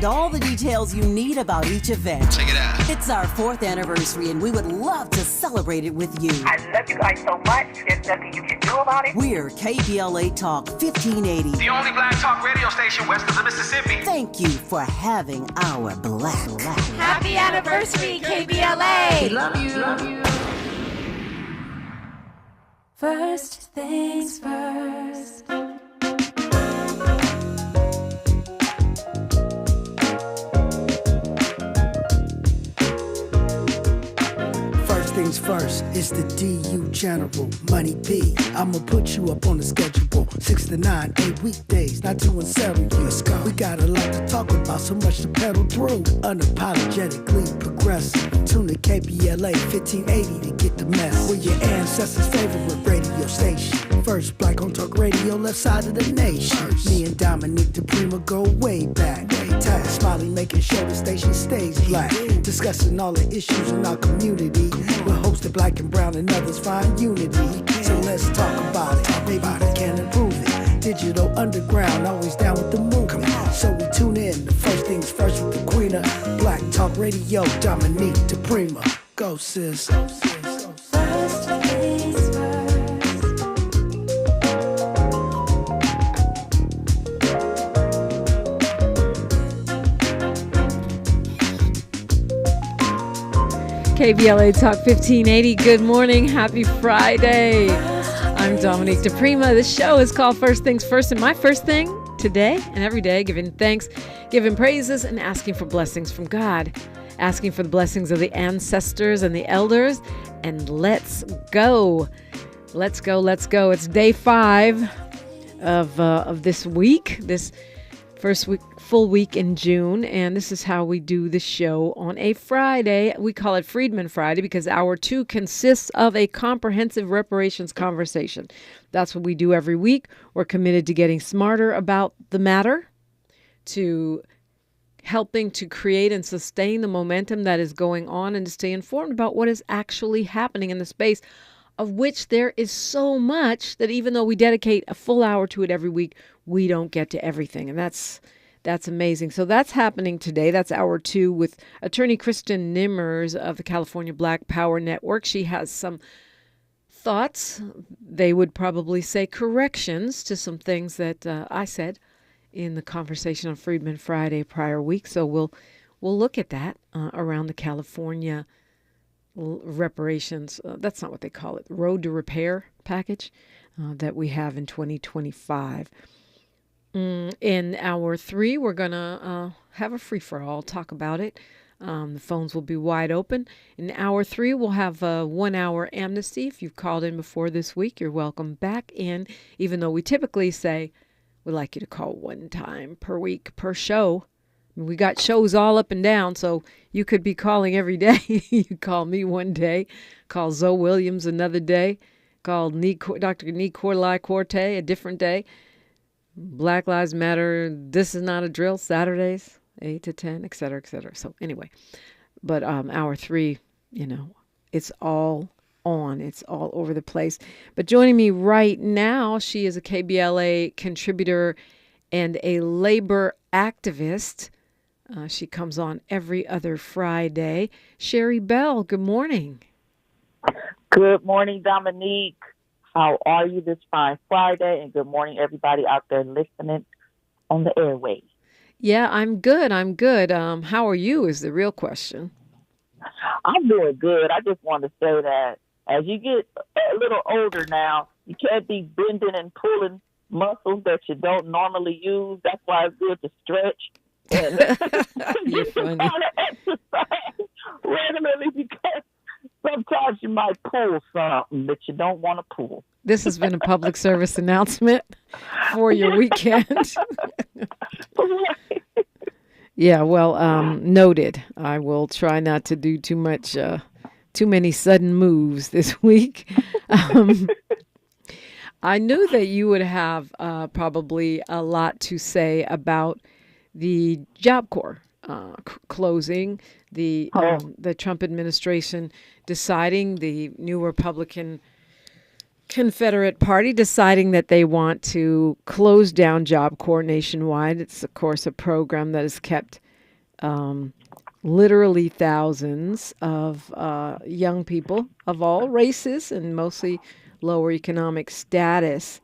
All the details you need about each event. Check it out. It's our 4th anniversary, and we would love to celebrate it with you. I love you guys so much. There's nothing you can do about it. We're KBLA Talk 1580. The only black talk radio station west of the Mississippi. Thank you for having our black. Happy anniversary, KBLA. We love you. Love you. First things first. Things first, it's the DU General, Money B. I'ma put you up on the schedule. 6 to 9, 8 weekdays, not 2 and 7. Let's go. We got a lot to talk about, so much to pedal through. Unapologetically progressive. Tune to KBLA 1580 to get the mess. We're your ancestors' favorite radio station. First black on talk radio, left side of the nation. Me and Dominique DiPrima go way back. Tag Smiley making sure the station stays black. Discussing all the issues in our community. We're hosted black and brown and others find unity. So let's talk about it. Maybe we can improve it. Digital underground, always down with the move. So we tune in. The first things first with the queen of black talk radio, Dominique DiPrima. Go sis. First things first. KBLA Talk 1580. Good morning. Happy Friday. I'm Dominique DiPrima. This show is called First Things First, and my first thing today and every day, giving thanks, giving praises, and asking for blessings from God, asking for the blessings of the ancestors and the elders, and let's go. Let's go. Let's go. It's day 5 of this week, this first week, full week in June, and this is how we do the show on a Friday. We call it Freedman Friday because hour 2 consists of a comprehensive reparations conversation. That's what we do every week. We're committed to getting smarter about the matter, to helping to create and sustain the momentum that is going on, and to stay informed about what is actually happening in the space, of which there is so much that even though we dedicate a full hour to it every week, we don't get to everything. And that's amazing. So that's happening today. That's hour 2 with attorney Kristen Nimmers of the California Black Power Network. She has some thoughts. They would probably say corrections to some things that I said in the conversation on Freedman Friday prior week. So we'll look at that around the California reparations. That's not what they call it. Road to Repair package that we have in 2025. In hour 3, we're going to have a free-for-all, talk about it. The phones will be wide open. In hour 3, we'll have a 1-hour amnesty. If you've called in before this week, you're welcome back in, even though we typically say we'd like you to call 1 time per week per show. We got shows all up and down, so you could be calling every day. You call me one day, call Zoe Williams another day, call Dr. Nicolai Corte a different day. Black Lives Matter, This Is Not a Drill, Saturdays, 8 to 10, et cetera, et cetera. So anyway, but hour 3, it's all on. It's all over the place. But joining me right now, she is a KBLA contributor and a labor activist. She comes on every other Friday. Sherri Bell, good morning. Good morning, Dominique. How are you this fine Friday? And good morning, everybody out there listening on the airways. Yeah, I'm good. How are you is the real question. I'm doing good. I just want to say that as you get a little older now, you can't be bending and pulling muscles that you don't normally use. That's why it's good to stretch. And You're funny. kind of exercise regularly because sometimes you might pull something that you don't want to pull. This has been a public service announcement for your weekend. Yeah, well, noted. I will try not to do too many sudden moves this week. I knew that you would have probably a lot to say about the Job Corps closing, the Trump administration deciding, the new Republican Confederate Party deciding that they want to close down Job Corps nationwide. It's, of course, a program that has kept literally thousands of young people of all races and mostly lower economic status,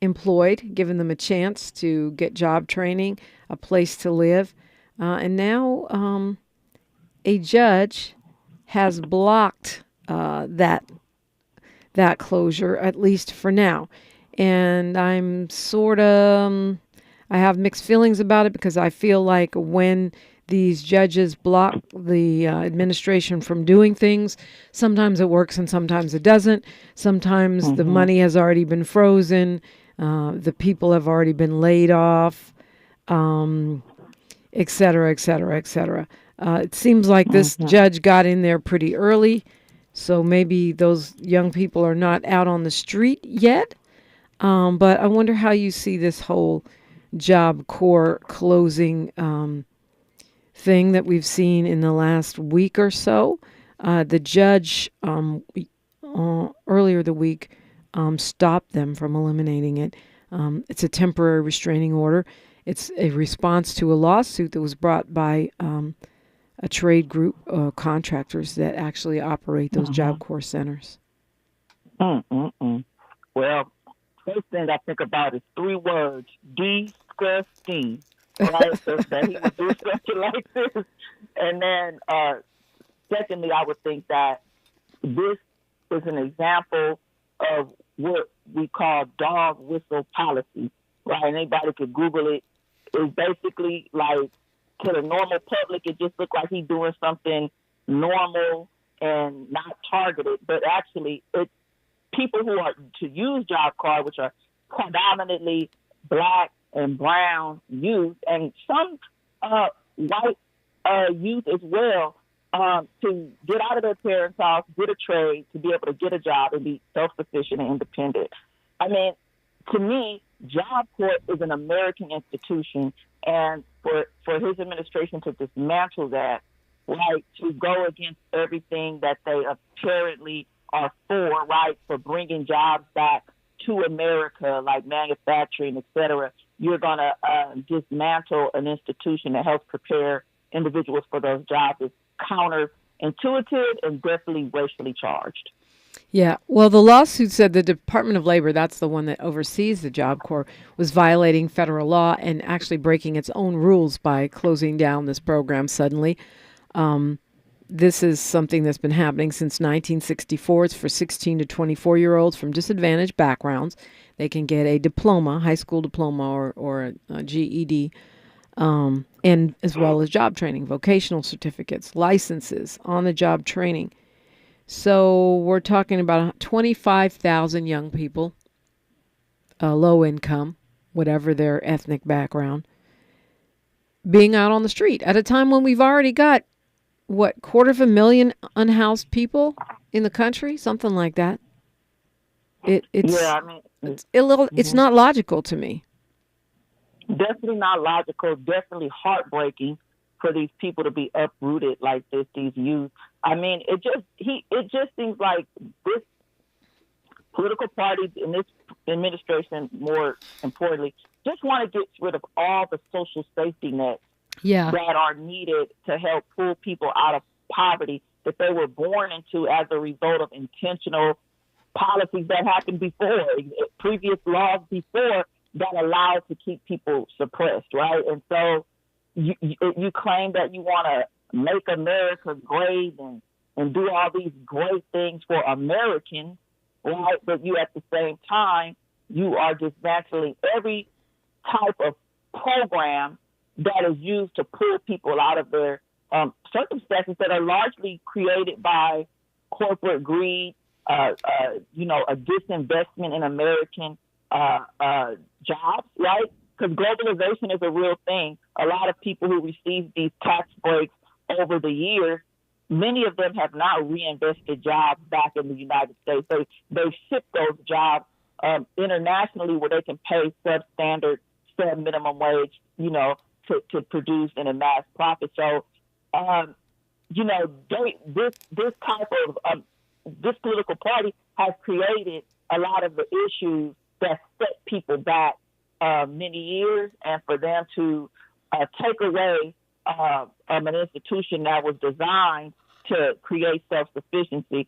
employed, giving them a chance to get job training, a place to live. And now a judge has blocked that closure, at least for now. And I'm sort of, I have mixed feelings about it because I feel like when these judges block the administration from doing things, sometimes it works and sometimes it doesn't. Sometimes the money has already been frozen. The people have already been laid off, et cetera, et cetera, et cetera. It seems like this judge got in there pretty early, so maybe those young people are not out on the street yet. But I wonder how you see this whole Job Corps closing thing that we've seen in the last week or so. The judge earlier the week stopped them from eliminating it. It's a temporary restraining order. It's a response to a lawsuit that was brought by a trade group, contractors that actually operate those Job Corps centers. Well, first thing I think about is 3 words: disgusting. Right? So that he would do something like this. And then, secondly, I would think that this is an example of what we call dog whistle policy. Right? Anybody could Google it. It's basically like, to the normal public, it just looked like he's doing something normal and not targeted. But actually, it's people who are to use Job Corps, which are predominantly Black and brown youth, and some white youth as well, to get out of their parents' house, get a trade, to be able to get a job and be self-sufficient and independent. I mean, to me, Job Corps is an American institution, and for his administration to dismantle that, right, to go against everything that they apparently are for, right, for bringing jobs back to America, like manufacturing, et cetera, you're going to dismantle an institution that helps prepare individuals for those jobs. Is counterintuitive and definitely racially charged. Yeah, well, the lawsuit said the Department of Labor, that's the one that oversees the Job Corps, was violating federal law and actually breaking its own rules by closing down this program suddenly. This is something that's been happening since 1964. It's for 16 to 24-year-olds from disadvantaged backgrounds. They can get a diploma, high school diploma or a GED, and as well as job training, vocational certificates, licenses, on-the-job training. So we're talking about 25,000 young people, low income, whatever their ethnic background, being out on the street at a time when we've already got, 250,000 unhoused people in the country, something like that. It's not logical to me. Definitely not logical. Definitely heartbreaking for these people to be uprooted like this. These youth. I mean, it just seems like this political party in this administration, more importantly, just want to get rid of all the social safety nets that are needed to help pull people out of poverty that they were born into as a result of intentional policies that happened before, previous laws before that allowed to keep people suppressed, right? And so you claim that you want to make America great and do all these great things for Americans, right? But you, at the same time, you are dismantling every type of program that is used to pull people out of their circumstances that are largely created by corporate greed, a disinvestment in American jobs, right? Because globalization is a real thing. A lot of people who receive these tax breaks over the years, many of them have not reinvested jobs back in the United States. They ship those jobs internationally where they can pay substandard, sub-minimum wage, to produce and amass profit. So, this type of this political party has created a lot of the issues that set people back many years, and for them to take away an institution that was designed to create self-sufficiency.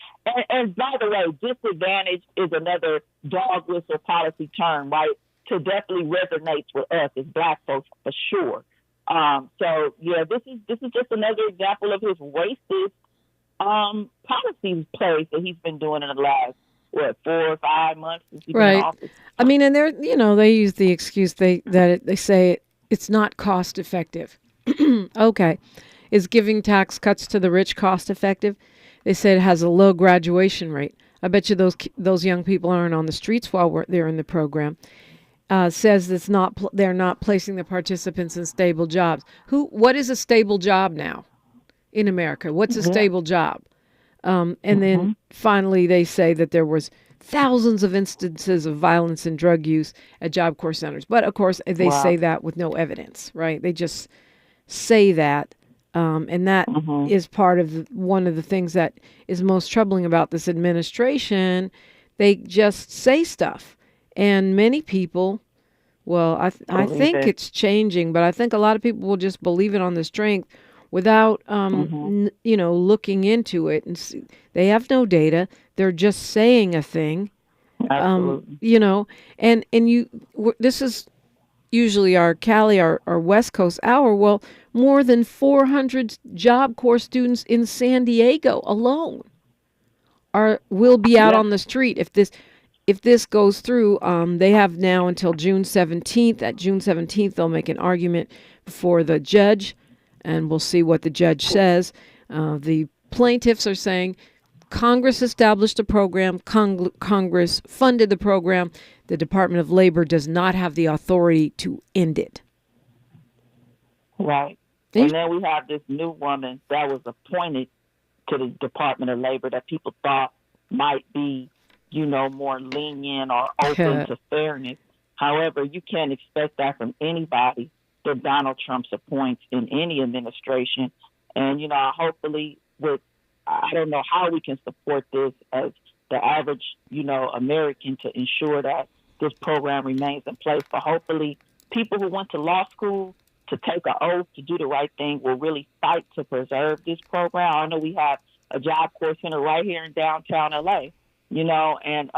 And by the way, disadvantage is another dog whistle policy term, right? To definitely resonates with us as Black folks for sure. So yeah, this is just another example of his racist policy plays that he's been doing in the last 4 or 5 months since he's been in office. I mean, and they use the excuse they say it's not cost effective. Okay. Is giving tax cuts to the rich cost effective? They said it has a low graduation rate. I bet you those young people aren't on the streets while they're in the program. Says it's not they're not placing the participants in stable jobs. What is a stable job now in America? What's a stable job? And then finally they say that there was thousands of instances of violence and drug use at Job Corps centers. But of course they say that with no evidence, right? They just say that. And that is part of one of the things that is most troubling about this administration. They just say stuff. And many people, well, I think it's changing, but I think a lot of people will just believe it on the strength without, looking into it. And they have no data. They're just saying a thing. Absolutely. This is usually our Cali, our West Coast hour. Well, more than 400 Job Corps students in San Diego alone will be out on the street if this goes through. They have now until June 17th. At June 17th, they'll make an argument before the judge, and we'll see what the judge says. The plaintiffs are saying Congress established a program. Congress funded the program. The Department of Labor does not have the authority to end it. Right. And then we have this new woman that was appointed to the Department of Labor that people thought might be, more lenient or open to fairness. However, you can't expect that from anybody that Donald Trump appoints in any administration. And, hopefully I don't know how we can support this as the average, American to ensure that this program remains in place. But hopefully people who went to law school to take an oath to do the right thing will really fight to preserve this program. I know we have a Job Corps center right here in downtown LA, and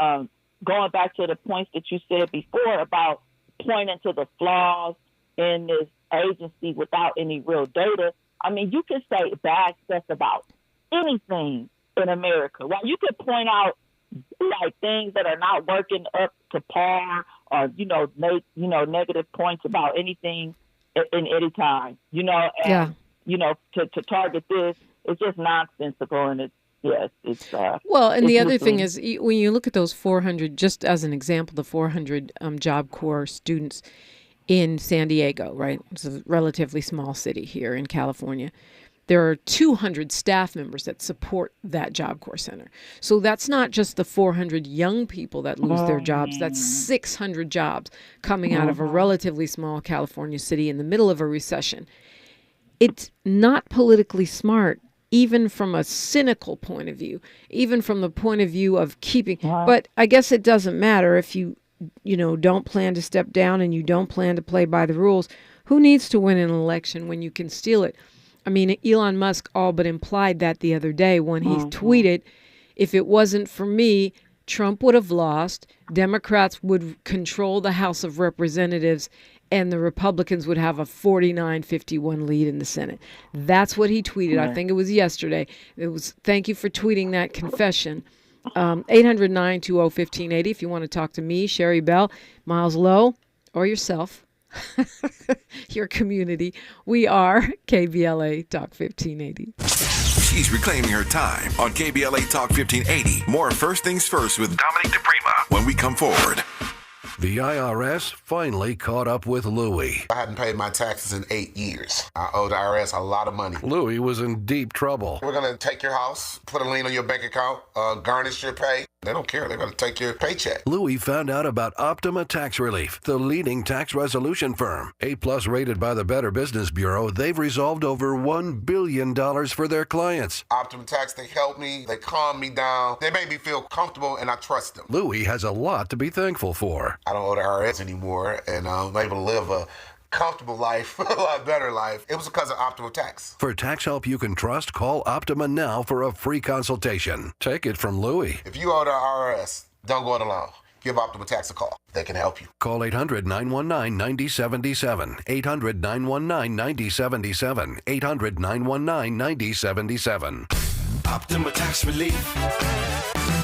going back to the points that you said before about pointing to the flaws in this agency without any real data. I mean, you can say bad stuff about anything in America, right? You could point out things that are not working up to par, or make negative points about anything in any time, to target this, it's just nonsensical, and it's well, and it's the other misleading. thing is, when you look at those 400, just as an example, the 400 Job Corps students in San Diego, right? It's a relatively small city here in California. There are 200 staff members that support that Job Corps center. So that's not just the 400 young people that lose their jobs. That's 600 jobs coming out of a relatively small California city in the middle of a recession. It's not politically smart, even from a cynical point of view, even from the point of view of keeping. But I guess it doesn't matter if you don't plan to step down and you don't plan to play by the rules. Who needs to win an election when you can steal it? I mean, Elon Musk all but implied that the other day when he tweeted, if it wasn't for me, Trump would have lost, Democrats would control the House of Representatives, and the Republicans would have a 49-51 lead in the Senate. That's what he tweeted. I think it was yesterday. Thank you for tweeting that confession. 800-920-1580 if you want to talk to me, Sherri Bell, Miles Lowe, or yourself. Your community. We are KBLA Talk 1580. She's reclaiming her time on KBLA Talk 1580. More First Things First with Dominique DiPrima. when we come forward. The IRS finally caught up with Louie. I hadn't paid my taxes in 8 years. I owe the IRS a lot of money. Louie was in deep trouble. We're going to take your house, put a lien on your bank account, garnish your pay. They don't care. They're going to take your paycheck. Louis found out about Optima Tax Relief, the leading tax resolution firm. A-plus rated by the Better Business Bureau, they've resolved over $1 billion for their clients. Optima Tax, they help me. They calm me down. They make me feel comfortable, and I trust them. Louis has a lot to be thankful for. I don't owe the IRS anymore, and I'm able to live a comfortable life, a lot better life. It was because of Optima Tax. For tax help you can trust, call Optima now for a free consultation. Take it from Louis. If you owe the IRS, don't go it alone. Give Optima Tax a call. They can help you. Call 800-919-9077. 800-919-9077. 800-919-9077. Optima Tax Relief.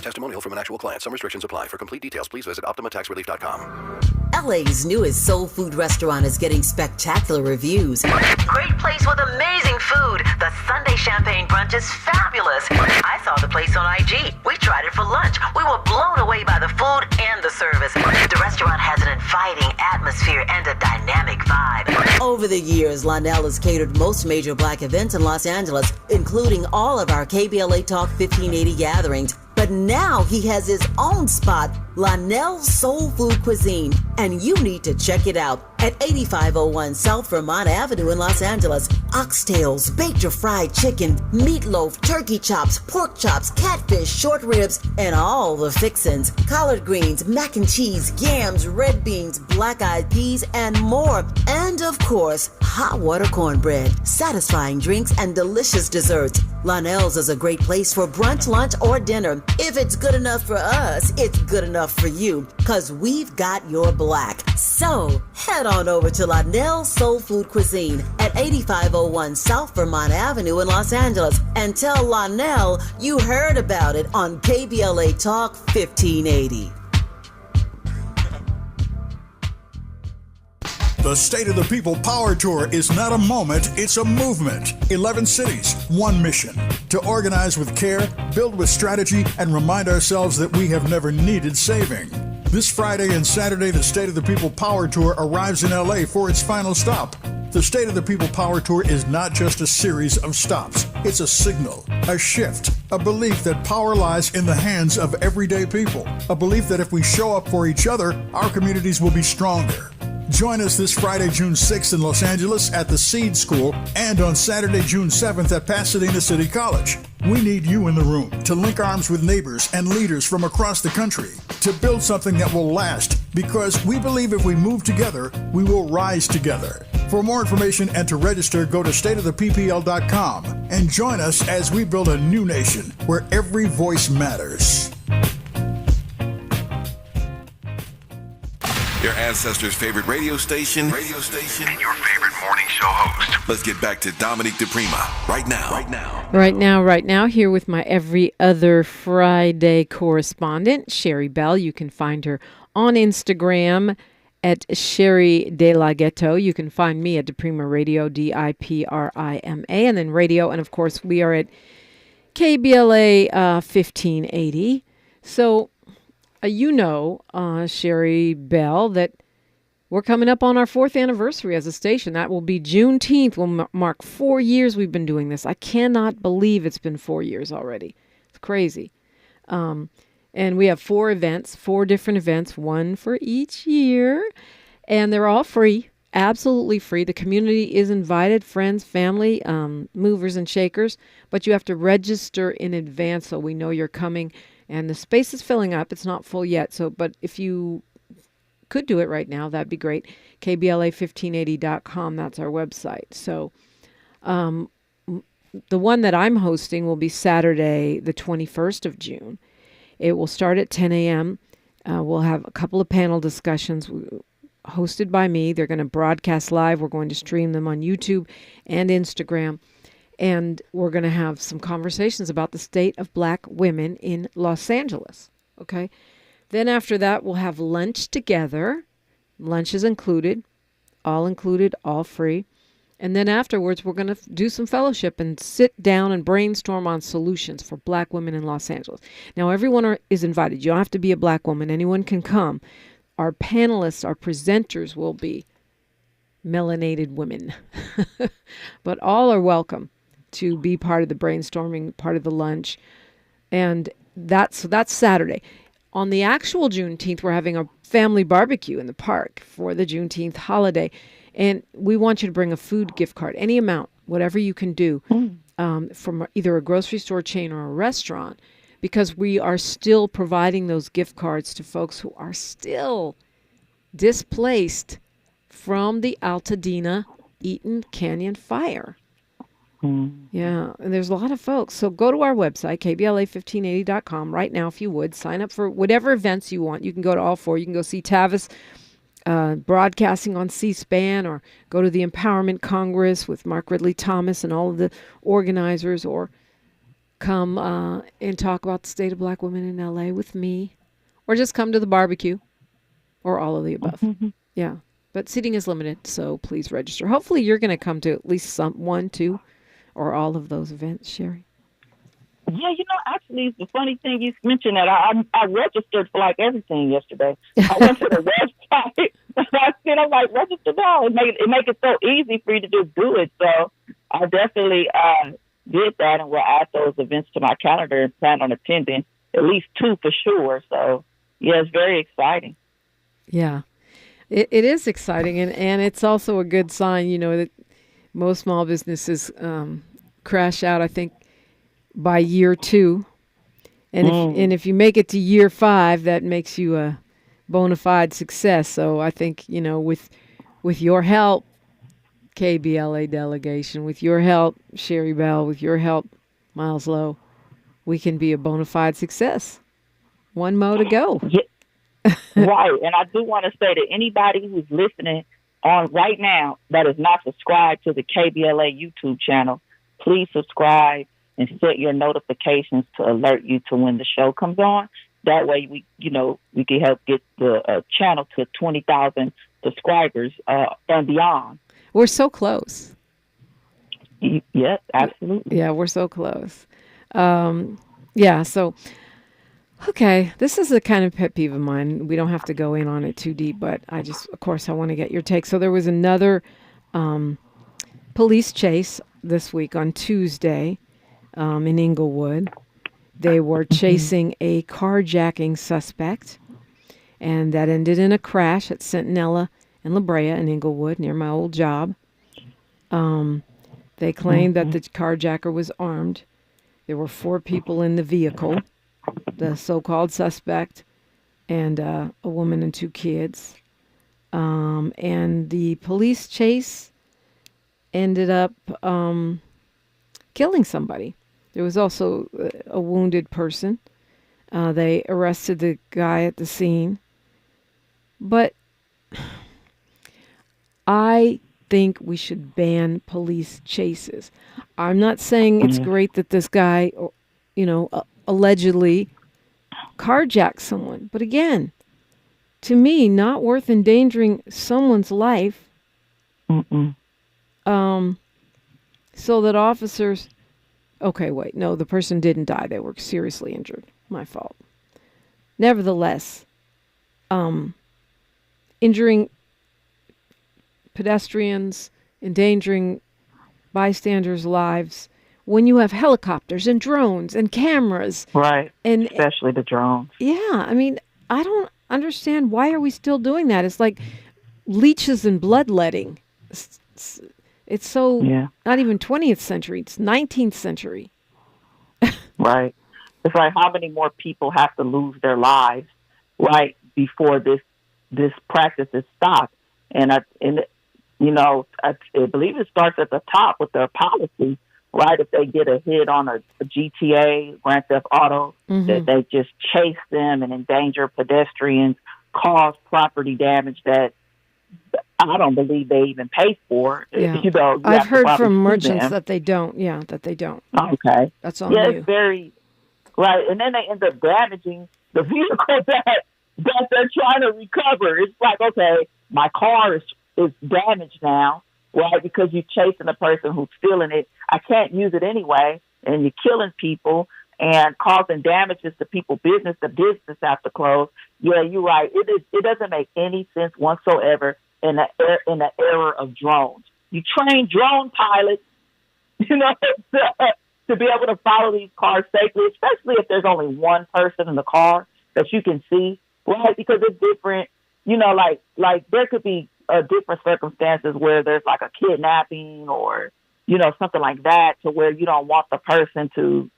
Testimonial from an actual client. Some restrictions apply. For complete details, please visit OptimaTaxRelief.com. LA's newest soul food restaurant is getting spectacular reviews. Great place with amazing food. The Sunday champagne brunch is fabulous. I saw the place on IG. We tried it for lunch. We were blown away by the food and the service. The restaurant has an inviting atmosphere and a dynamic vibe. Over the years, Lionel has catered most major black events in Los Angeles, including all of our KBLA Talk 1580 gatherings. But now he has his own spot, Lionel's Soul Food Cuisine, and you need to check it out at 8501 South Vermont Avenue in Los Angeles. Oxtails, baked or fried chicken, meatloaf, turkey chops, pork chops, catfish, short ribs, and all the fixins. Collard greens, mac and cheese, yams, red beans, black-eyed peas, and more. And of course, hot water cornbread, satisfying drinks, and delicious desserts. Lionel's is a great place for brunch, lunch, or dinner. If it's good enough for us, it's good enough for you, because we've got your black. So, head on over to Lionel's Soul Food Cuisine at 8501 South Vermont Avenue in Los Angeles and tell Lionel you heard about it on KBLA Talk 1580. The State of the People Power Tour is not a moment, it's a movement. 11 cities, one mission. To organize with care, build with strategy, and remind ourselves that we have never needed saving. This Friday and Saturday, the State of the People Power Tour arrives in LA for its final stop. The State of the People Power Tour is not just a series of stops. It's a signal, a shift, a belief that power lies in the hands of everyday people. A belief that if we show up for each other, our communities will be stronger. Join us this Friday, June 6th in Los Angeles at the Seed School and on Saturday, June 7th at Pasadena City College. We need you in the room to link arms with neighbors and leaders from across the country to build something that will last, because we believe if we move together, we will rise together. For more information and to register, go to stateoftheppl.com and join us as we build a new nation where every voice matters. Your ancestors' favorite radio station, and your favorite morning show host. Let's get back to Dominique DiPrima right now. Here with my every other Friday correspondent, Sherri Bell. You can find her on Instagram at Sherri De La Ghetto. You can find me at diprimaradio, DIPRIMA, and then radio. And of course, we are at KBLA 1580. So, Sherri Bell, that we're coming up on our 4th anniversary as a station. That will be Juneteenth. We'll mark 4 years we've been doing this. I cannot believe it's been 4 years already. It's crazy. And we have 4 different events, one for each year. And they're all free, absolutely free. The community is invited, friends, family, movers and shakers. But you have to register in advance so we know you're coming. And the space is filling up. It's not full yet. But if you could do it right now, that'd be great. KBLA1580.com. That's our website. So the one that I'm hosting will be Saturday, the 21st of June. It will start at 10 a.m. We'll have a couple of panel discussions hosted by me. They're going to broadcast live. We're going to stream them on YouTube and Instagram. And we're going to have some conversations about the state of black women in Los Angeles. Okay. Then after that, we'll have lunch together. Lunch is included, all free. And then afterwards, we're going to do some fellowship and sit down and brainstorm on solutions for black women in Los Angeles. Now, everyone is invited. You don't have to be a black woman. Anyone can come. Our panelists, our presenters will be melanated women. But all are welcome to be part of the brainstorming, part of the lunch. And that's Saturday. On the actual Juneteenth, we're having a family barbecue in the park for the Juneteenth holiday. And we want you to bring a food gift card, any amount, whatever you can do, from either a grocery store chain or a restaurant, because we are still providing those gift cards to folks who are still displaced from the Altadena Eaton Canyon fire. Yeah, and there's a lot of folks. So go to our website, KBLA1580.com right now, if you would. Sign up for whatever events you want. You can go to all four. You can go see Tavis broadcasting on C-SPAN, or go to the Empowerment Congress with Mark Ridley Thomas and all of the organizers, or come and talk about the state of black women in L.A. with me, or just come to the barbecue, or all of the above. Yeah, but seating is limited, so please register. Hopefully you're going to come to at least one, two, or all of those events, Sherri. Yeah, actually, the funny thing you mentioned that I registered for like everything yesterday. I went to the website. I'm like, register now. It make it so easy for you to just do it. So I definitely did that, and will add those events to my calendar and plan on attending at least two for sure. So yeah, it's very exciting. Yeah, it is exciting, and it's also a good sign, that most small businesses crash out, I think, by year 2. And if you make it to year 5, that makes you a bona fide success. So I think, with your help, KBLA delegation, with your help, Sherri Bell, with your help, Miles Lowe, we can be a bona fide success. One more to go. Yeah. Right. And I do want to say to anybody who's listening on right now that is not subscribed to the KBLA YouTube channel, please subscribe and set your notifications to alert you to when the show comes on. That way we can help get the channel to 20,000 subscribers and beyond. We're so close. Yes, absolutely. Yeah, we're so close. So, okay, this is a kind of pet peeve of mine. We don't have to go in on it too deep, but I want to get your take. So there was another police chase this week on Tuesday in Inglewood. They were chasing a carjacking suspect, and that ended in a crash at Centinela and La Brea in Inglewood, near my old job. They claimed that the carjacker was armed. There were 4 people in the vehicle, the so-called suspect, and a woman and 2 kids. And the police chase ended up killing somebody. There was also a wounded person. They arrested the guy at the scene. But I think we should ban police chases. I'm not saying it's great that this guy, allegedly carjacked someone. But again, to me, not worth endangering someone's life. So that officers... Okay, wait. No, the person didn't die. They were seriously injured. My fault. Nevertheless, injuring pedestrians, endangering bystanders' lives, when you have helicopters and drones and cameras. Right, and especially the drones. Yeah, I mean, I don't understand, why are we still doing that? It's like leeches and bloodletting. It's so not even 20th century, it's 19th century. Right. It's like, how many more people have to lose their lives, right, before this practice is stopped? And I believe it starts at the top with their policy, right? If they get a hit on a GTA, Grand Theft Auto, that they just chase them and endanger pedestrians, cause property damage that I don't believe they even pay for. Yeah. I've heard from merchants that they don't. Yeah, that they don't. Okay. That's on you. It's very, right. And then they end up damaging the vehicle that they're trying to recover. It's like, okay, my car is damaged now, right? Because you're chasing the person who's stealing it. I can't use it anyway. And you're killing people and causing damages to people's business. The business have to close. Yeah, you're right. It doesn't make any sense whatsoever in the era of drones. You train drone pilots, to be able to follow these cars safely, especially if there's only one person in the car that you can see, right? Because it's different, you know, like there could be different circumstances where there's like a kidnapping or, you know, something like that, to where you don't want the person to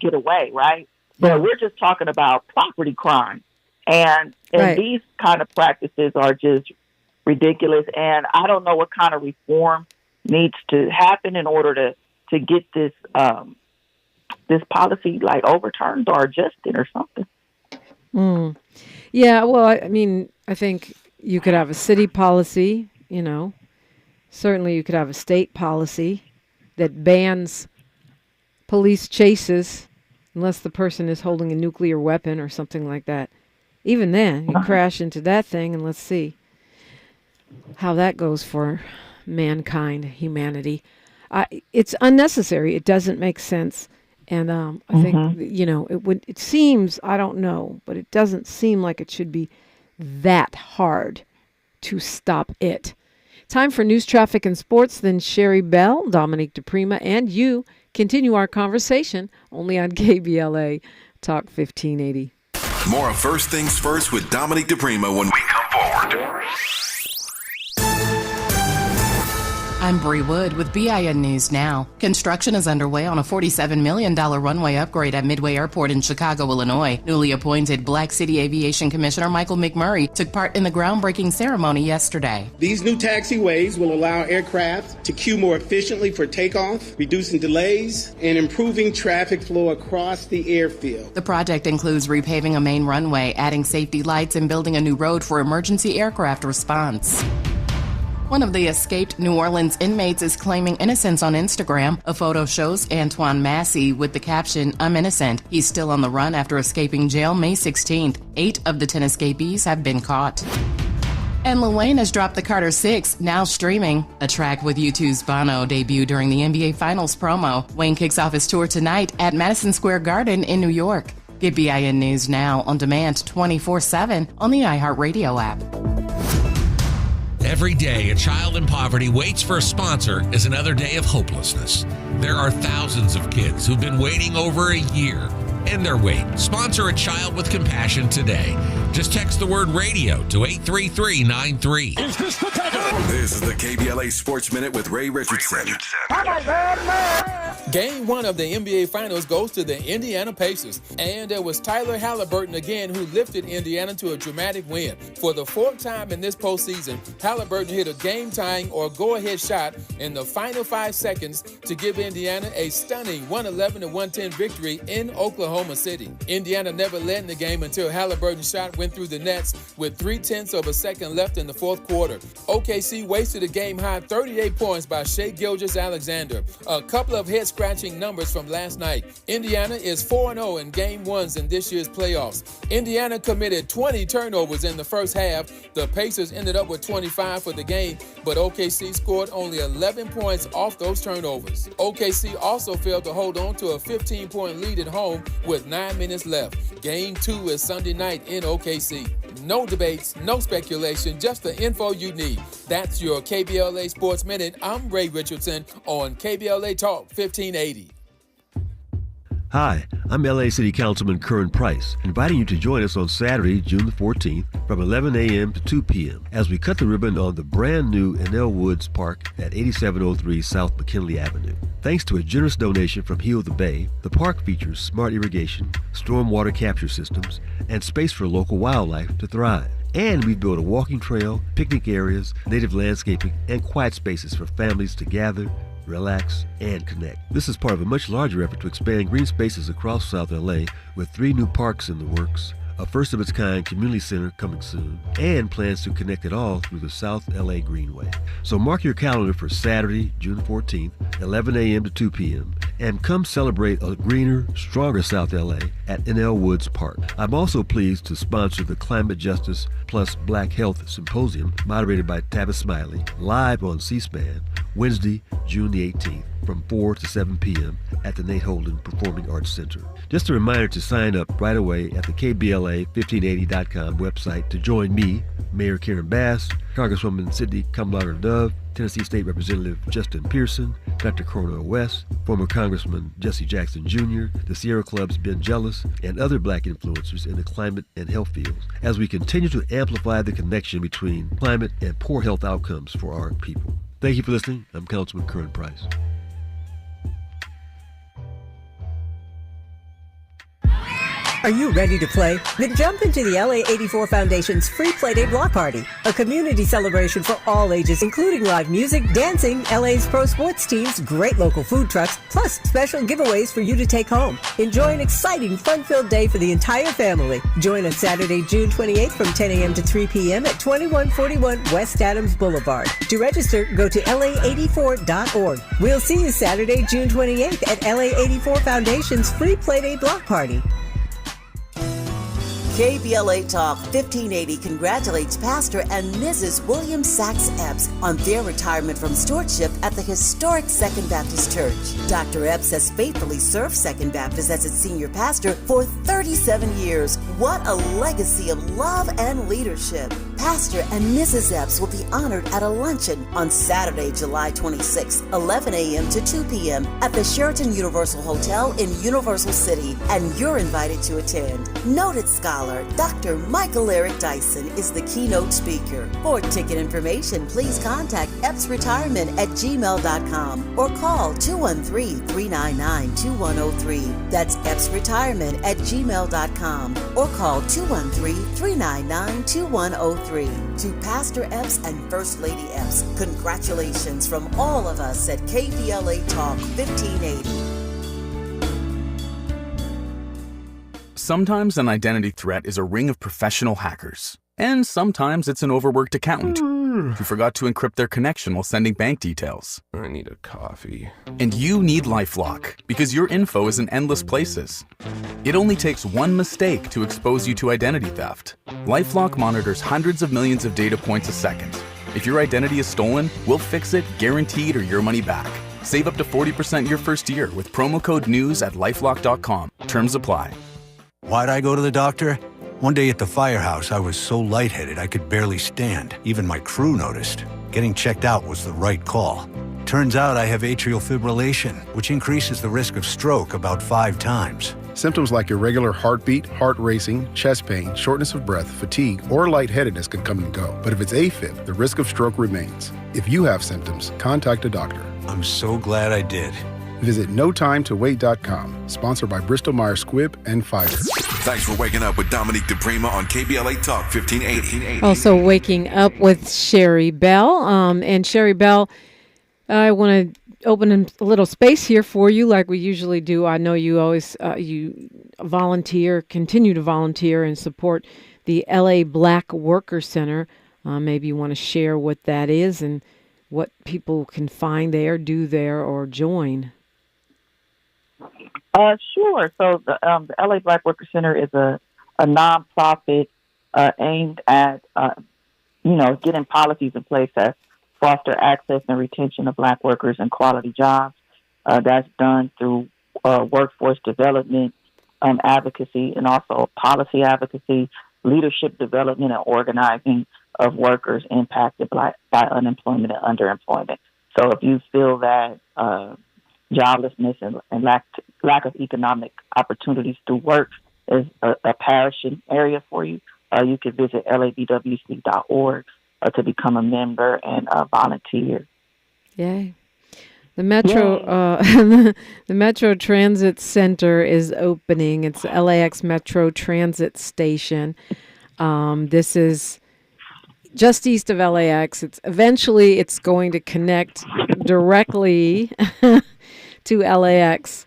get away, right? But we're just talking about property crime. And Right. these kind of practices are just ridiculous. And I don't know what kind of reform needs to happen in order to get this this policy like overturned or adjusted or something. Yeah, well, I mean, I think you could have a city policy, you know. Certainly you could have a state policy that bans police chases unless the person is holding a nuclear weapon or something like that. Even then, you crash into that thing, and let's see how that goes for mankind, humanity. It's unnecessary. It doesn't make sense. And I think, you know, it seems, I don't know, but it doesn't seem like it should be that hard to stop it. Time for news, traffic, and sports. Then Sherri Bell, Dominique DiPrima, and you continue our conversation only on KBLA Talk 1580. More of First Things First with Dominique DiPrima when we come forward. I'm Bree Wood with BIN News Now. Construction is underway on a $47 million runway upgrade at Midway Airport in Chicago, Illinois. Newly appointed Black City Aviation Commissioner Michael McMurray took part in the groundbreaking ceremony yesterday. These new taxiways will allow aircraft to queue more efficiently for takeoff, reducing delays and improving traffic flow across the airfield. The project includes repaving a main runway, adding safety lights, and building a new road for emergency aircraft response. One of the escaped New Orleans inmates is claiming innocence on Instagram. A photo shows Antoine Massey with the caption, "I'm innocent." He's still on the run after escaping jail May 16th. 8 of the 10 escapees have been caught. And Lil Wayne has dropped the Carter 6, now streaming. A track with U2's Bono debuted during the NBA Finals promo. Wayne kicks off his tour tonight at Madison Square Garden in New York. Get BIN News Now on demand 24/7 on the iHeartRadio app. Every day, a child in poverty waits for a sponsor is another day of hopelessness. There are thousands of kids who've been waiting over a year. End their wait. Sponsor a child with compassion today. Just text the word radio to 83393. Is this the takeover? This is the KBLA Sports Minute with Ray Richardson. Game 1 of the NBA Finals goes to the Indiana Pacers. And it was Tyler Halliburton again who lifted Indiana to a dramatic win. For the 4th time in this postseason, Halliburton hit a game-tying or go-ahead shot in the final 5 seconds to give Indiana a stunning 111-110 victory in Oklahoma City. Indiana never led in the game until Halliburton's shot went through the nets with 0.3 of a second left in the 4th quarter. OKC wasted a game-high 38 points by Shai Gilgeous-Alexander. A couple of head-scratching numbers from last night. Indiana is 4-0 in Game 1s in this year's playoffs. Indiana committed 20 turnovers in the first half. The Pacers ended up with 25 for the game, but OKC scored only 11 points off those turnovers. OKC also failed to hold on to a 15-point lead at home with 9 minutes left. Game 2 is Sunday night in OKC. No debates, no speculation, just the info you need. That's your KBLA Sports Minute. I'm Ray Richardson on KBLA Talk 1580. Hi, I'm LA City Councilman Curran Price, inviting you to join us on Saturday, June the 14th from 11 a.m. to 2 p.m. as we cut the ribbon on the brand new Enel Woods Park at 8703 South McKinley Avenue. Thanks to a generous donation from Heal the Bay, the park features smart irrigation, stormwater capture systems, and space for local wildlife to thrive. And we've built a walking trail, picnic areas, native landscaping, and quiet spaces for families to gather, relax, and connect. This is part of a much larger effort to expand green spaces across South LA with 3 new parks in the works, a first-of-its-kind community center coming soon, and plans to connect it all through the South LA Greenway. So mark your calendar for Saturday, June 14th, 11 a.m. to 2 p.m., and come celebrate a greener, stronger South LA at Enel Woods Park. I'm also pleased to sponsor the Climate Justice plus Black Health Symposium, moderated by Tavis Smiley, live on C-SPAN Wednesday, June the 18th, from 4 to 7 p.m. at the Nate Holden Performing Arts Center. Just a reminder to sign up right away at the KBLA1580.com website to join me, Mayor Karen Bass, Congresswoman Sidney Kamlader Dove, Tennessee State Representative Justin Pearson, Dr. Cornel West, former Congressman Jesse Jackson Jr., the Sierra Club's Ben Jealous, and other black influencers in the climate and health fields as we continue to amplify the connection between climate and poor health outcomes for our people. Thank you for listening. I'm Councilman Curran Price. Are you ready to play? Then jump into the LA 84 Foundation's free Playday Block Party, a community celebration for all ages, including live music, dancing, LA's pro sports teams, great local food trucks, plus special giveaways for you to take home. Enjoy an exciting, fun-filled day for the entire family. Join us Saturday, June 28th from 10 a.m. to 3 p.m. at 2141 West Adams Boulevard. To register, go to la84.org. We'll see you Saturday, June 28th at LA 84 Foundation's free Playday Block Party. KBLA Talk 1580 congratulates Pastor and Mrs. William Sachs Epps on their retirement from stewardship at the historic Second Baptist Church. Dr. Epps has faithfully served Second Baptist as its senior pastor for 37 years. What a legacy of love and leadership. Pastor and Mrs. Epps will be honored at a luncheon on Saturday, July 26, 11 a.m. to 2 p.m. at the Sheraton Universal Hotel in Universal City, and you're invited to attend. Noted scholar Dr. Michael Eric Dyson is the keynote speaker. For ticket information, please contact epsretirement@gmail.com or call 213-399-2103. That's epsretirement@gmail.com or call 213-399-2103. To Pastor Epps and First Lady Epps, congratulations from all of us at KBLA Talk 1580. Sometimes an identity threat is a ring of professional hackers. And sometimes it's an overworked accountant who forgot to encrypt their connection while sending bank details. I need a coffee. And you need LifeLock because your info is in endless places. It only takes one mistake to expose you to identity theft. LifeLock monitors hundreds of millions of data points a second. If your identity is stolen, we'll fix it, guaranteed, or your money back. Save up to 40% your first year with promo code NEWS at LifeLock.com. Terms apply. Why'd I go to the doctor? One day at the firehouse, I was so lightheaded I could barely stand. Even my crew noticed. Getting checked out was the right call. Turns out I have atrial fibrillation, which increases the risk of stroke about 5 times. Symptoms like irregular heartbeat, heart racing, chest pain, shortness of breath, fatigue, or lightheadedness can come and go. But if it's AFib, the risk of stroke remains. If you have symptoms, contact a doctor. I'm so glad I did. Visit NoTimeToWait.com, sponsored by Bristol-Myers Squibb and Pfizer. Thanks for waking up with Dominique DiPrima on KBLA Talk 1580. Also waking up with Sherri Bell. And Sherri Bell, I want to open a little space here for you like we usually do. I know you always you volunteer, continue to volunteer and support the LA Black Worker Center. Maybe you want to share what that is and what people can find there, do there, or join. Sure. So the LA Black Worker Center is a nonprofit aimed at, getting policies in place that foster access and retention of Black workers and quality jobs. That's done through workforce development, advocacy, and also policy advocacy, leadership development, and organizing of workers impacted by unemployment and underemployment. So if you feel that joblessness and lack of economic opportunities through work is a perishing area for you, you can visit labwc.org to become a member and volunteer. Yay. The Metro the Metro Transit Center is opening. It's the LAX Metro Transit Station. This is just east of LAX. It's going to connect directly to LAX.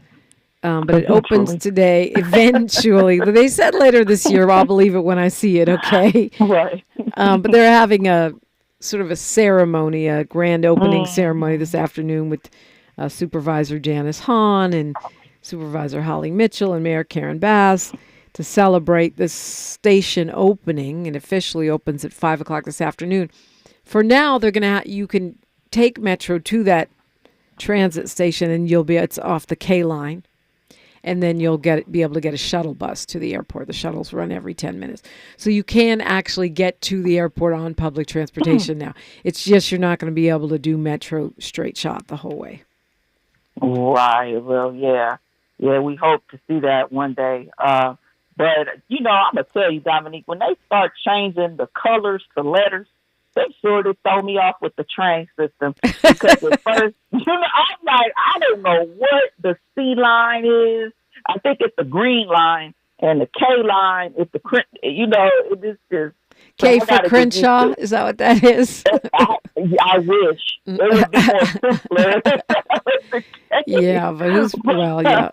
But it opens today, eventually. They said later this year. I'll believe it when I see it, okay? Right. But they're having a sort of a ceremony, a grand opening ceremony this afternoon with Supervisor Janice Hahn and Supervisor Holly Mitchell and Mayor Karen Bass to celebrate this station opening. It officially opens at 5 o'clock this afternoon. For now, they're going to you can take Metro to that transit station, and it's off the K line. And then you'll be able to get a shuttle bus to the airport. The shuttles run every 10 minutes. So you can actually get to the airport on public transportation now. It's just you're not going to be able to do Metro straight shot the whole way. Right. Well, yeah. Yeah, we hope to see that one day. But, I'm going to tell you, Dominique, when they start changing the colors to letters, they sure did throw me off with the train system. Because at first, I'm like, I don't know what the C line is. I think it's the green line, and the K line is it is just. K for Crenshaw? Is that what that is? I wish. It would be more simpler. Yeah, but yeah.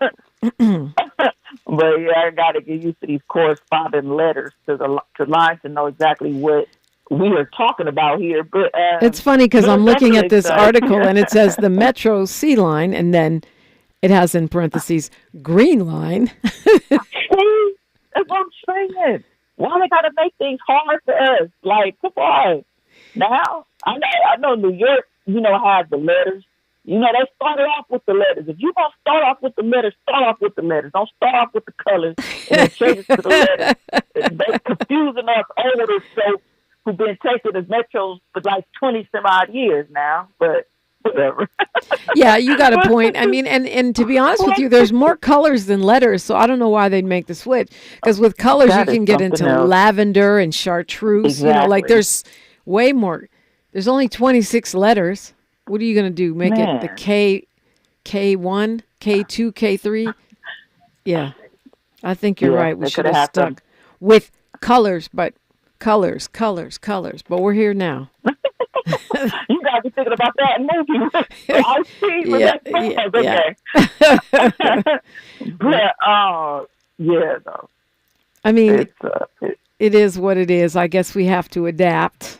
But yeah, I got to get used to these corresponding letters to the line to know exactly what we are talking about here. But it's funny because I'm looking at this article and it says the Metro C line, and then it has in parentheses green line. See, that's what I'm saying. Why they got to make things hard for us? Like, come on. Now, I know New York, has the letters. They started off with the letters. If you're going to start off with the letters, start off with the letters. Don't start off with the colors and then change it to the letters. They're confusing us older folks who've been taking the Metros for like 20-some-odd years now, but whatever. Yeah, you got a point. I mean, and to be honest with you, there's more colors than letters, so I don't know why they'd make the switch. Because with colors, you can get into lavender and chartreuse. Exactly. There's way more. There's only 26 letters. What are you going to do? Make it the K1, K2, K3? Yeah, I think you're right. We should have stuck with colors, but colors. But we're here now. You got to be thinking about that movie. I see. But, though. I mean, it is what it is. I guess we have to adapt.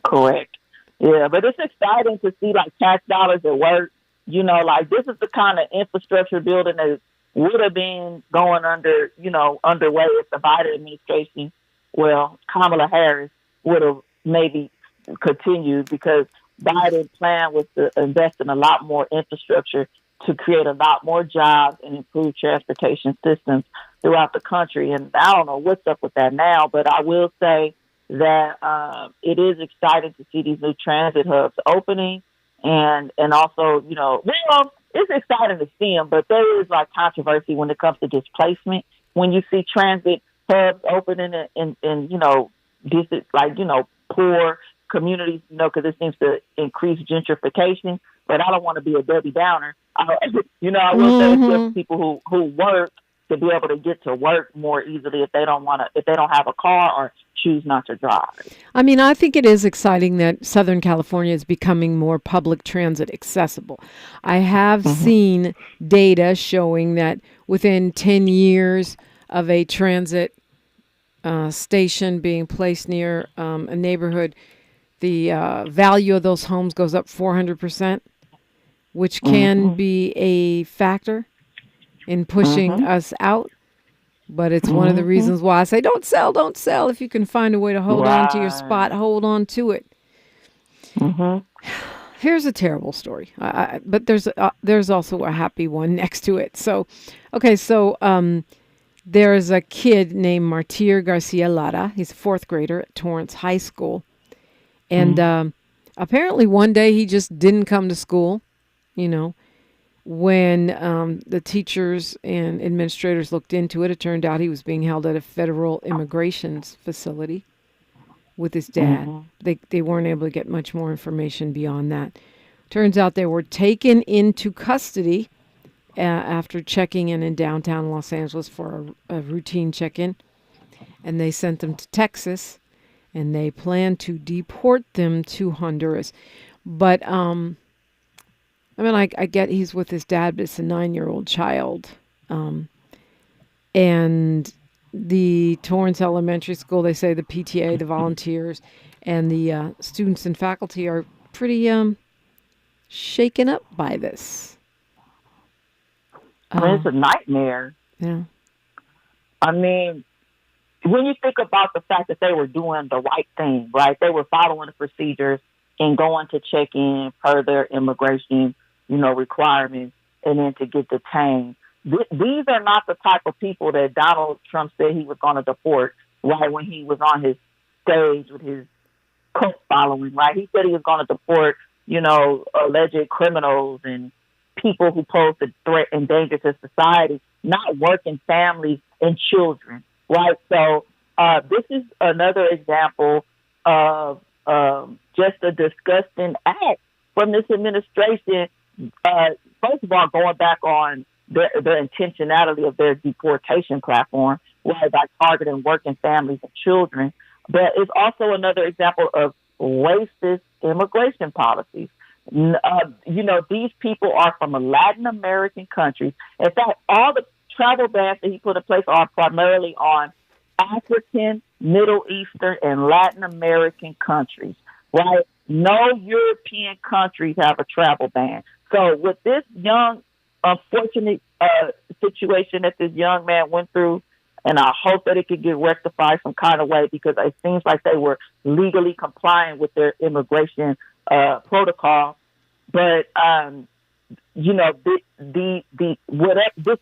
Correct. Yeah, but it's exciting to see tax dollars at work. This is the kind of infrastructure building that would have been going underway if the Biden administration, Kamala Harris would have maybe continued, because Biden's plan was to invest in a lot more infrastructure to create a lot more jobs and improve transportation systems throughout the country. And I don't know what's up with that now, but I will say that it is exciting to see these new transit hubs opening, and also, it's exciting to see them, but there is controversy when it comes to displacement. When you see transit hubs opening in poor communities, because it seems to increase gentrification. But I don't want to be a Debbie Downer. I will say it's people who work to be able to get to work more easily if they don't have a car or choose not to drive. I mean, I think it is exciting that Southern California is becoming more public transit accessible. I have seen data showing that within 10 years of a transit station being placed near a neighborhood, the value of those homes goes up 400%, which can be a factor in pushing us out. But it's one of the reasons why I say don't sell. If you can find a way to hold on to your spot, hold on to it. Here's a terrible story, but there's also a happy one next to it. So, there's a kid named Martir Garcia Lara. He's a fourth grader at Torrance High School. And apparently one day he just didn't come to school, When the teachers and administrators looked into it, it turned out he was being held at a federal immigration facility with his dad. They weren't able to get much more information beyond that. Turns out they were taken into custody after checking in downtown Los Angeles for a routine check-in. And they sent them to Texas, and they plan to deport them to Honduras. But I get he's with his dad, but it's a 9-year-old child. And the Torrance Elementary School, they say the PTA, the volunteers, and the students and faculty are pretty shaken up by this. It's a nightmare. Yeah. I mean, when you think about the fact that they were doing the right thing, right? They were following the procedures, and going to check in per their immigration, requirements, and then to get detained. These are not the type of people that Donald Trump said he was going to deport, right, when he was on his stage with his cult following, right? He said he was going to deport, alleged criminals and people who pose a threat and danger to society, not working families and children, right? So this is another example of just a disgusting act from this administration. First of all, going back on the intentionality of their deportation platform, right, by targeting working families and children. But it's also another example of racist immigration policies. These people are from Latin American countries. In fact, all the travel bans that he put in place are primarily on African, Middle Eastern, and Latin American countries, right? No European countries have a travel ban. So with this young, unfortunate situation that this young man went through, and I hope that it could get rectified some kind of way, because it seems like they were legally compliant with their immigration protocol. But this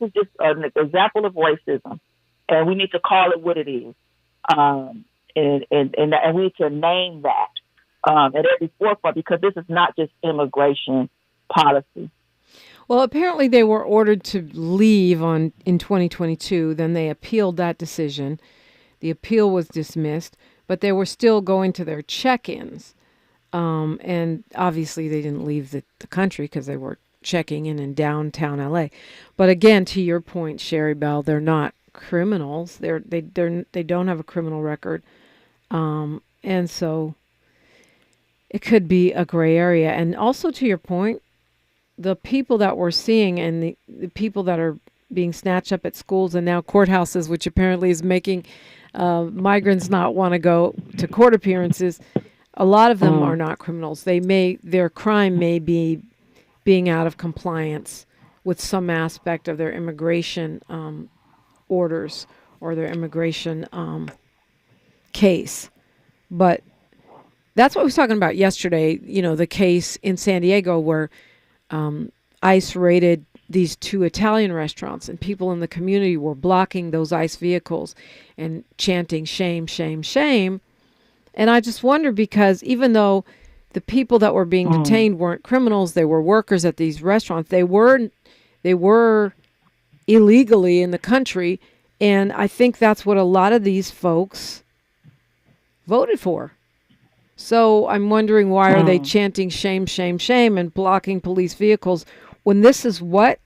is just an example of racism, and we need to call it what it is, and we need to name that at every forefront, because this is not just immigration policy. Well, apparently they were ordered to leave in 2022. Then they appealed that decision. The appeal was dismissed, but they were still going to their check-ins. And obviously they didn't leave the country because they were checking in downtown LA. But again, to your point, Sherri Bell, they're not criminals. They don't have a criminal record. And so it could be a gray area. And also to your point, the people that we're seeing and the people that are being snatched up at schools and now courthouses, which apparently is making migrants not want to go to court appearances, a lot of them are not criminals. Their crime may be being out of compliance with some aspect of their immigration orders or their immigration case. But that's what I was talking about yesterday, the case in San Diego where ICE raided these 2 Italian restaurants, and people in the community were blocking those ICE vehicles and chanting shame, shame, shame. And I just wonder, because even though the people that were being detained weren't criminals, they were workers at these restaurants, they were illegally in the country, and I think that's what a lot of these folks voted for. So I'm wondering, why are they chanting shame, shame, shame and blocking police vehicles when this is what?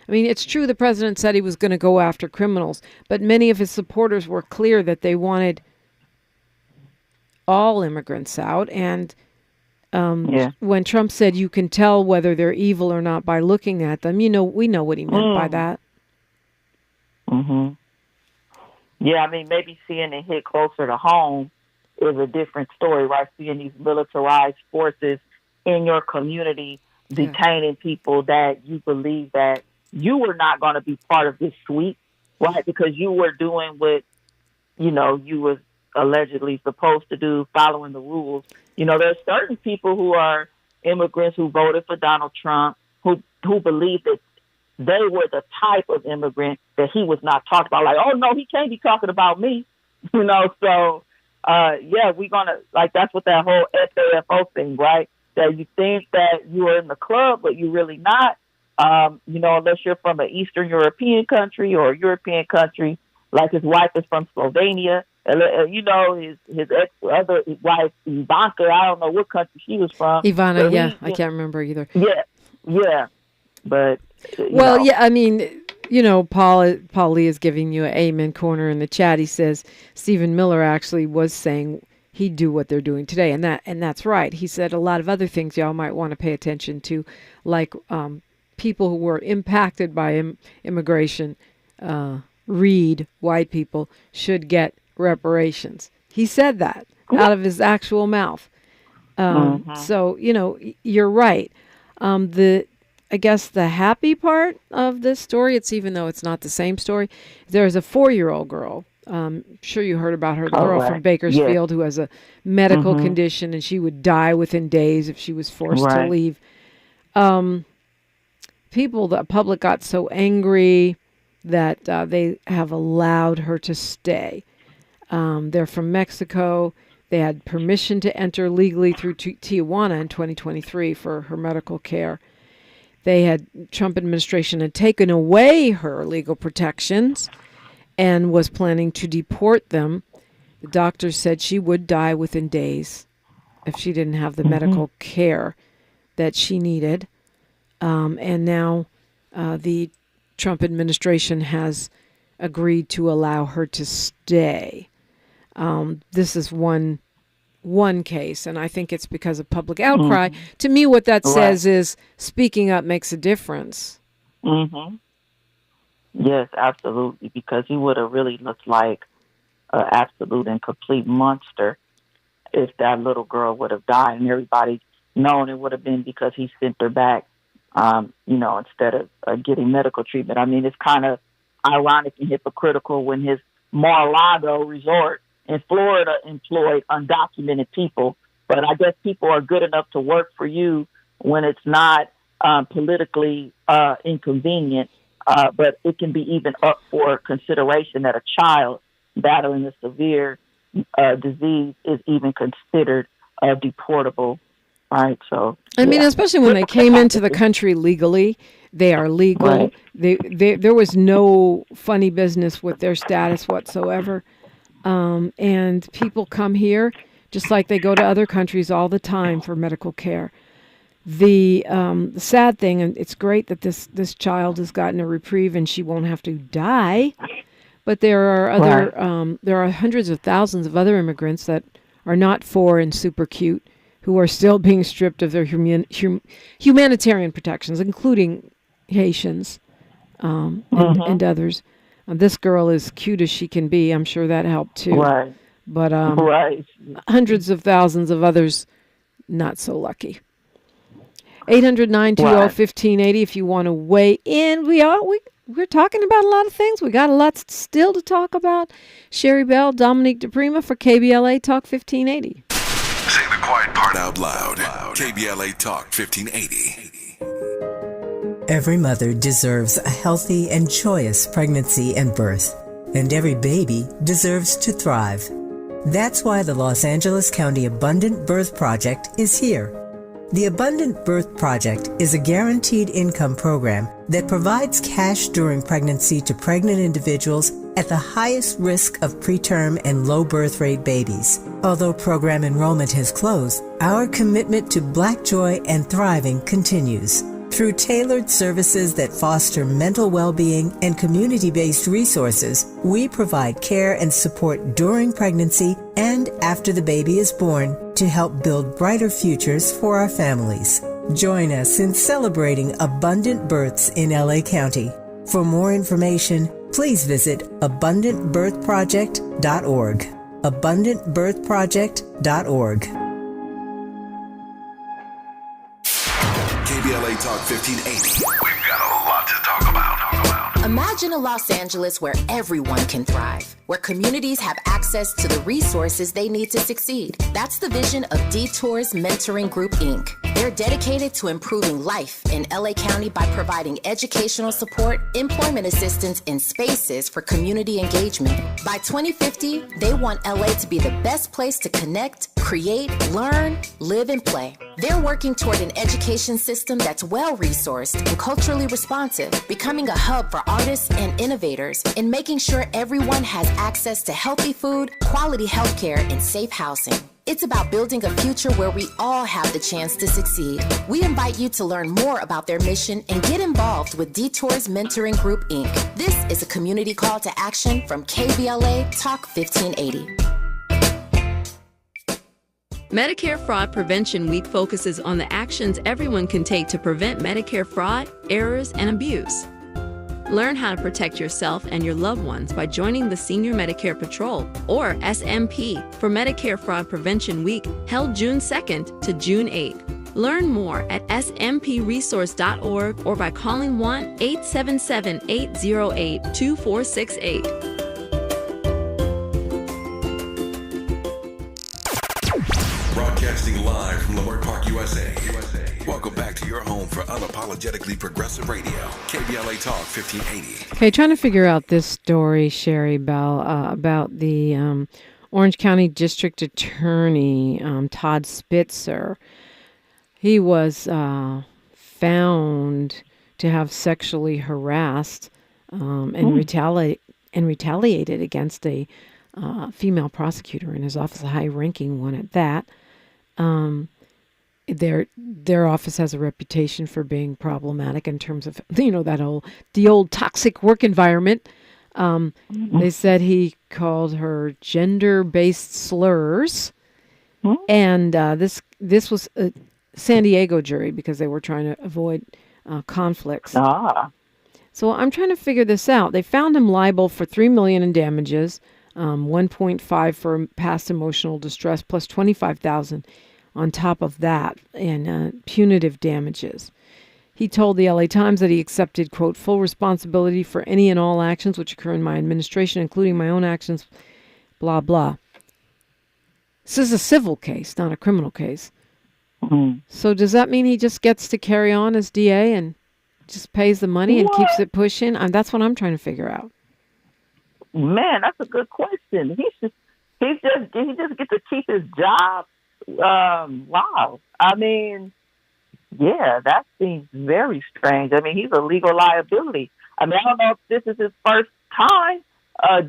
I mean, it's true the president said he was going to go after criminals, but many of his supporters were clear that they wanted all immigrants out. And when Trump said you can tell whether they're evil or not by looking at them, we know what he meant by that. Mm-hmm. Yeah, I mean, maybe seeing it hit closer to home is a different story, right? Seeing these militarized forces in your community detaining people that you believe that you were not going to be part of this sweep, right? Because you were doing what, you was allegedly supposed to do, following the rules. There's certain people who are immigrants who voted for Donald Trump, who believe that they were the type of immigrant that he was not talking about. Like, oh, no, he can't be talking about me, so... we're gonna, that's what that whole SAFO thing, right? That you think that you are in the club, but you're really not. Unless you're from an Eastern European country or a European country, like his wife is from Slovenia. His other wife Ivanka, I don't know what country she was from. Ivana, I can't remember either. Yeah, but I mean. Paul Lee is giving you an amen corner in the chat. He says Stephen Miller actually was saying he'd do what they're doing today, and that's right. He said a lot of other things y'all might want to pay attention to, like people who were impacted by immigration. White people should get reparations. He said that out of his actual mouth. So you're right. I guess the happy part of this story, even though it's not the same story, there's a 4-year-old girl Sure you heard about her, the girl from Bakersfield who has a medical condition, and she would die within days if she was forced to leave. The public got so angry that they have allowed her to stay. They're from Mexico. They had permission to enter legally through Tijuana in 2023 for her medical care. Trump administration had taken away her legal protections and was planning to deport them. The doctors said she would die within days if she didn't have the medical care that she needed. And now the Trump administration has agreed to allow her to stay. This is one case, and I think it's because of public outcry. To me, what that says is speaking up makes a difference. Yes, absolutely, because he would have really looked like an absolute and complete monster if that little girl would have died, and everybody known it would have been because he sent her back, instead of getting medical treatment. I mean, it's kind of ironic and hypocritical when his Mar-a-Lago resort in Florida employed undocumented people, but I guess people are good enough to work for you when it's not politically inconvenient. But it can be even up for consideration that a child battling a severe disease is even considered deportable, right? So, I mean, especially when they came into the country legally, they are legal. Right. There was no funny business with their status whatsoever. And people come here just like they go to other countries all the time for medical care. The sad thing, and it's great that this child has gotten a reprieve and she won't have to die, but there are hundreds of thousands of other immigrants that are not and super cute who are still being stripped of their humanitarian protections, including Haitians and others. This girl is cute as she can be. I'm sure that helped too. Right. But hundreds of thousands of others not so lucky. 800-920-1580 if you want to weigh in. We're talking about a lot of things. We got a lot still to talk about. Sherri Bell, Dominique DiPrima for KBLA Talk 1580. Say the quiet part out loud. KBLA Talk 1580. Every mother deserves a healthy and joyous pregnancy and birth, and every baby deserves to thrive. That's why the Los Angeles County Abundant Birth Project is here. The Abundant Birth Project is a guaranteed income program that provides cash during pregnancy to pregnant individuals at the highest risk of preterm and low birth rate babies. Although program enrollment has closed, our commitment to Black joy and thriving continues. Through tailored services that foster mental well-being and community-based resources, we provide care and support during pregnancy and after the baby is born to help build brighter futures for our families. Join us in celebrating abundant births in LA County. For more information, please visit abundantbirthproject.org. abundantbirthproject.org. KBLA Talk 1580. We've got a lot to talk about. Imagine a Los Angeles where everyone can thrive, where communities have access to the resources they need to succeed. That's the vision of Detours Mentoring Group, Inc. They're dedicated to improving life in LA County by providing educational support, employment assistance, and spaces for community engagement. By 2050, they want LA to be the best place to connect, create, learn, live, and play. They're working toward an education system that's well-resourced and culturally responsive, becoming a hub for artists and innovators, and making sure everyone has access to healthy food, quality healthcare, and safe housing. It's about building a future where we all have the chance to succeed. We invite you to learn more about their mission and get involved with Detours Mentoring Group, Inc. This is a community call to action from KBLA Talk 1580. Medicare Fraud Prevention Week focuses on the actions everyone can take to prevent Medicare fraud, errors, and abuse. Learn how to protect yourself and your loved ones by joining the Senior Medicare Patrol, or SMP, for Medicare Fraud Prevention Week, held June 2nd to June 8th. Learn more at smpresource.org or by calling 1-877-808-2468. USA. Welcome back to your home for unapologetically progressive radio, KBLA Talk 1580. Okay, trying to figure out this story, Sherri Bell, about the Orange County District Attorney, Todd Spitzer. He was found to have sexually harassed and retaliated against a female prosecutor in his office, a high-ranking one at that. Their office has a reputation for being problematic in terms of, the old toxic work environment. They said he called her gender-based slurs, and this was a San Diego jury because they were trying to avoid conflicts. So I'm trying to figure this out. They found him liable for $3 million in damages, 1.5 for past emotional distress, plus $25,000 on top of that in punitive damages. He told the LA Times that he accepted, quote, full responsibility for any and all actions which occur in my administration, including my own actions, blah, blah. This is a civil case, not a criminal case. So does that mean he just gets to carry on as DA and just pays the money and keeps it pushing? That's what I'm trying to figure out. Man, that's a good question. He just gets to keep his job. Wow. I mean, yeah, that seems very strange. I mean, he's a legal liability. I mean, I don't know if this is his first time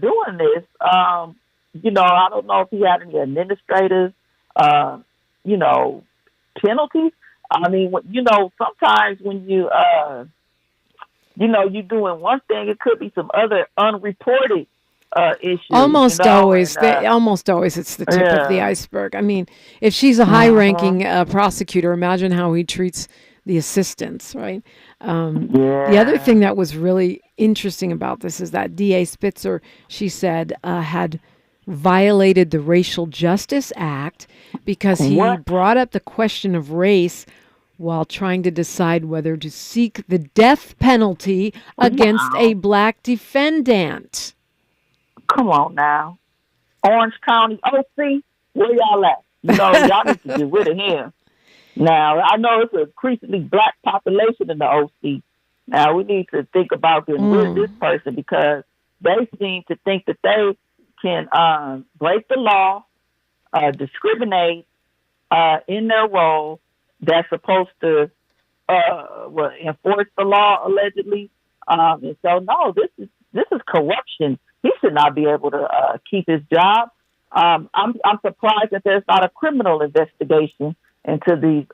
doing this. I don't know if he had any administrative, penalties. I mean, sometimes when you're doing one thing, it could be some other unreported issues. Almost always it's the tip of the iceberg. I mean, if she's a high-ranking prosecutor, imagine how he treats the assistants, right? The other thing that was really interesting about this is that DA Spitzer, she said, had violated the Racial Justice Act because he brought up the question of race while trying to decide whether to seek the death penalty against a black defendant. Come on now. Orange County OC, where y'all at? Y'all need to get rid of him. Now, I know it's an increasingly black population in the OC. Now, we need to think about getting rid of this person because they seem to think that they can break the law, discriminate in their role that's supposed to enforce the law, allegedly. And so, no, this is corruption. He should not be able to keep his job. I'm surprised that there's not a criminal investigation into these,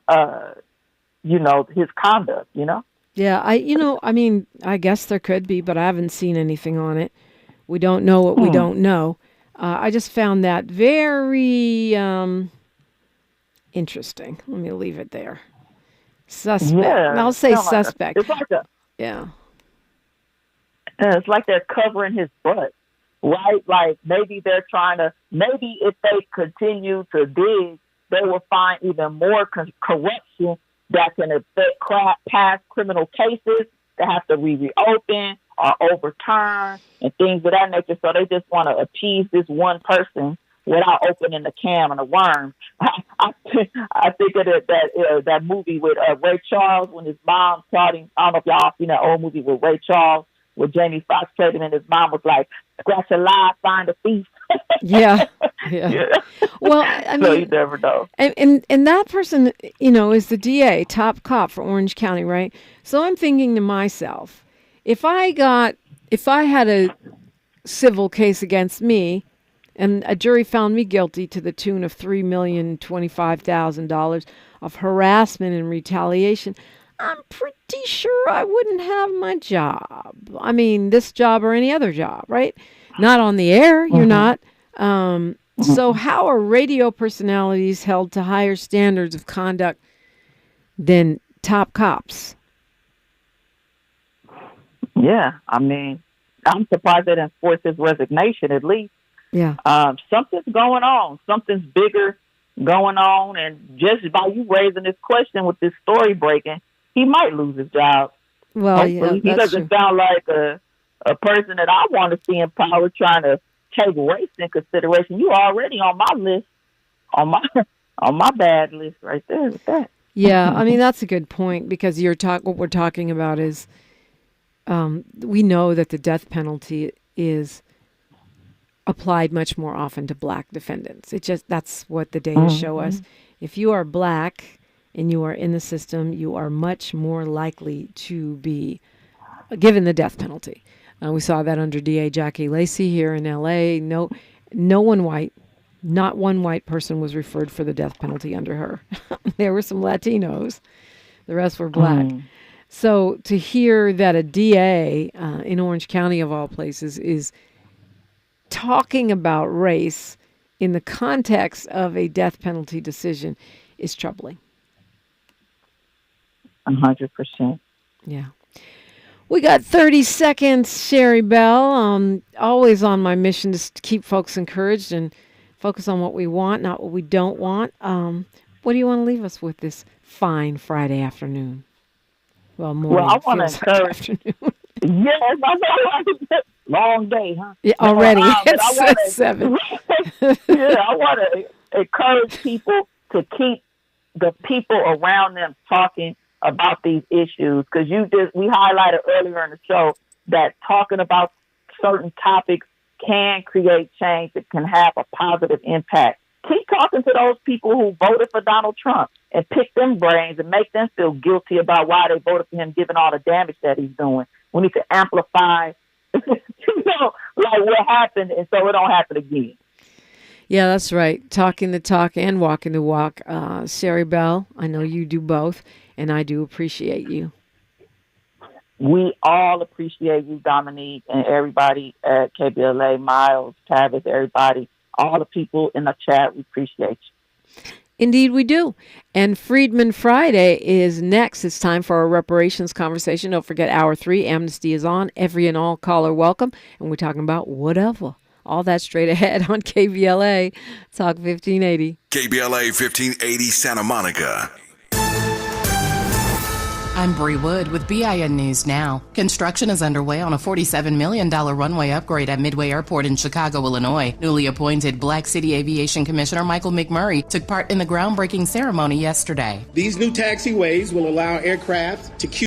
his conduct. Yeah, I guess there could be, but I haven't seen anything on it. We don't know what we don't know. I just found that very interesting. Let me leave it there. Suspect. Yeah, I'll say suspect. It's like it's like they're covering his butt, right? Like maybe if they continue to dig, they will find even more corruption that can affect past criminal cases that have to reopen or overturn and things of that nature. So they just want to appease this one person without opening the can on a worm. I think of that movie with Ray Charles when his mom taught him. I don't know if y'all seen that old movie with Ray Charles where Jamie Foxx played him and his mom was like, scratch a lie, find a thief. Yeah. Well, so you never know. And that person, is the DA, top cop for Orange County, right? So I'm thinking to myself, if I had a civil case against me and a jury found me guilty to the tune of $3,025,000 of harassment and retaliation, I'm pretty sure I wouldn't have my job. I mean, this job or any other job, right? Not on the air, you're not. So how are radio personalities held to higher standards of conduct than top cops? Yeah, I mean, I'm surprised they didn't force his resignation at least. Yeah. Something's going on. Something's bigger going on. And just by you raising this question with this story breaking, he might lose his job. Well, hopefully. He doesn't sound like a person that I want to see in power trying to take race in consideration. You already on my list, on my bad list right there with that. Yeah, I mean, that's a good point, because what we're talking about is we know that the death penalty is applied much more often to black defendants. That's what the data show us. If you are black and you are in the system, you are much more likely to be given the death penalty. We saw that under DA Jackie Lacey here in L.A. No one white, not one white person was referred for the death penalty under her. There were some Latinos. The rest were black. So to hear that a DA in Orange County, of all places, is talking about race in the context of a death penalty decision is troubling. 100%. Yeah. We got 30 seconds, Sherri Bell. Always on my mission to keep folks encouraged and focus on what we want, not what we don't want. What do you want to leave us with this fine Friday afternoon? Well, morning. Well, I want to encourage. Afternoon. Yes, I know. Long day, huh? Yeah, already. It's 7. I want to encourage people to keep the people around them talking about these issues, because we highlighted earlier in the show that talking about certain topics can create change that can have a positive impact. Keep talking to those people who voted for Donald Trump and pick them brains and make them feel guilty about why they voted for him, given all the damage that he's doing. We need to amplify, like what happened, and so it don't happen again. Yeah, that's right. Talking the talk and walking the walk. Sherri Bell, I know you do both, and I do appreciate you. We all appreciate you, Dominique, and everybody at KBLA, Miles, Tavis, everybody, all the people in the chat. We appreciate you. Indeed, we do. And Freedman Friday is next. It's time for our reparations conversation. Don't forget, Hour 3, Amnesty is on. Every and all caller welcome. And we're talking about whatever. All that straight ahead on KBLA Talk 1580. KBLA 1580 Santa Monica. I'm Bree Wood with BIN News Now. Construction is underway on a $47 million runway upgrade at Midway Airport in Chicago, Illinois. Newly appointed Black City Aviation Commissioner Michael McMurray took part in the groundbreaking ceremony yesterday. These new taxiways will allow aircraft to